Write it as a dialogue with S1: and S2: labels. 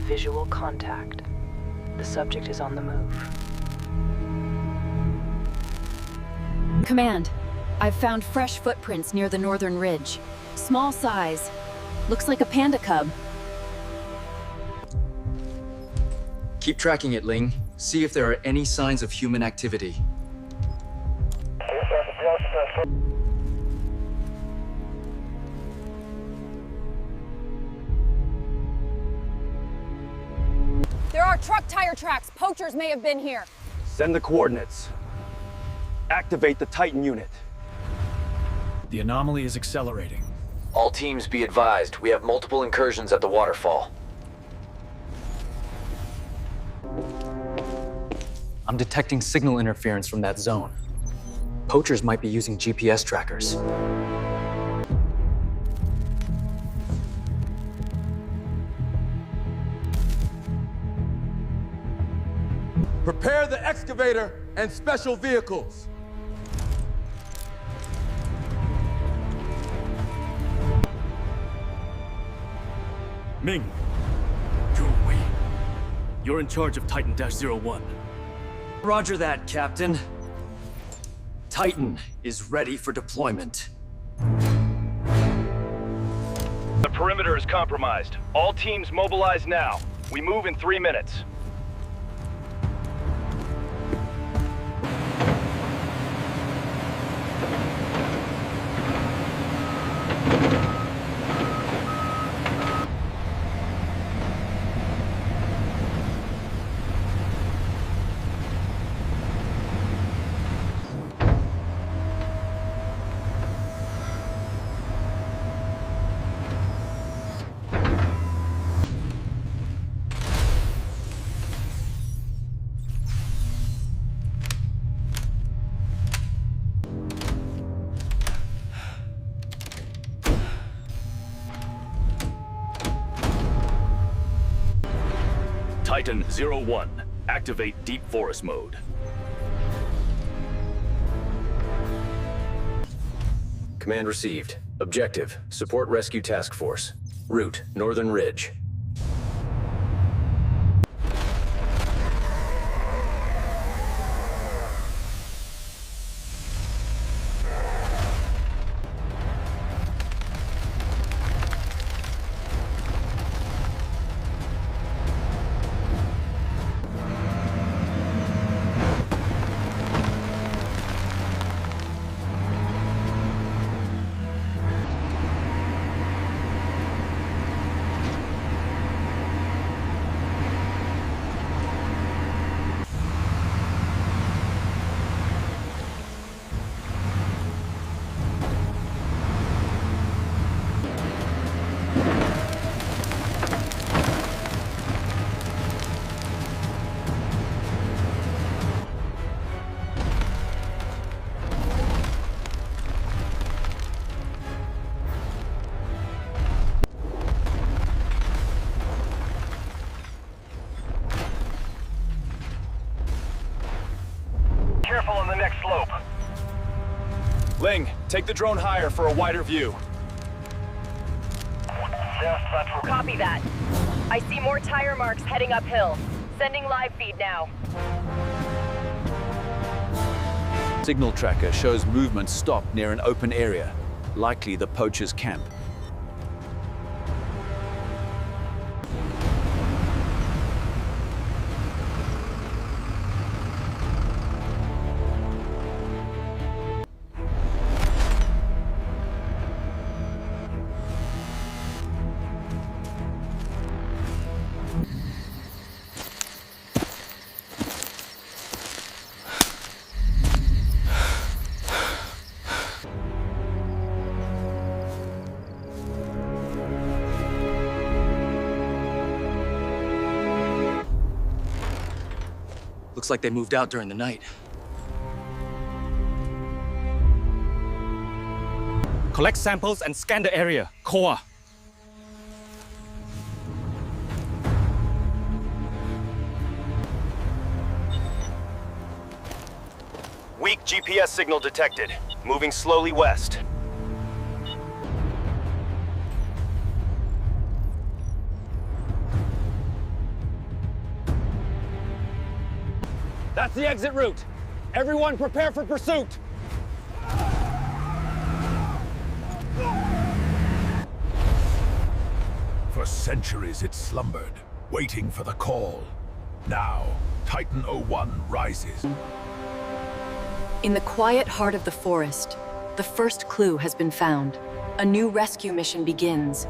S1: Visual contact. The subject is on the move.
S2: Command, I've found fresh footprints near the northern ridge. Small size. Looks like a panda cub.
S3: Keep tracking it, Ling. See if there are any signs of human activity.
S4: There are truck tire tracks. Poachers may have been here.
S5: Send the coordinates. Activate the Titan unit.
S6: The anomaly is accelerating.
S7: All teams be advised, we have multiple incursions at the waterfall.
S3: I'm detecting signal interference from that zone. Poachers might be using GPS trackers.
S8: Prepare the excavator and special vehicles.
S6: Ming, you're away. You're in charge of Titan-01.
S3: Roger that, Captain. Titan is ready for deployment.
S5: The perimeter is compromised. All teams mobilize now. We move in 3 minutes. Titan-01, activate deep forest mode.
S7: Command received. Objective, support rescue task force. Route, Northern Ridge. Careful on the next slope. Ling, take the drone higher for a wider view.
S9: Copy that. I see more tire marks heading uphill. Sending live feed now.
S10: Signal tracker shows movement stopped near an open area, likely the poachers' camp.
S3: Looks like they moved out during the night.
S6: Collect samples and scan the area. Core.
S5: Weak GPS signal detected. Moving slowly west.
S6: That's the exit route. Everyone prepare for pursuit.
S11: For centuries it slumbered, waiting for the call. Now, Titan 01 rises.
S2: In the quiet heart of the forest, the first clue has been found. A new rescue mission begins,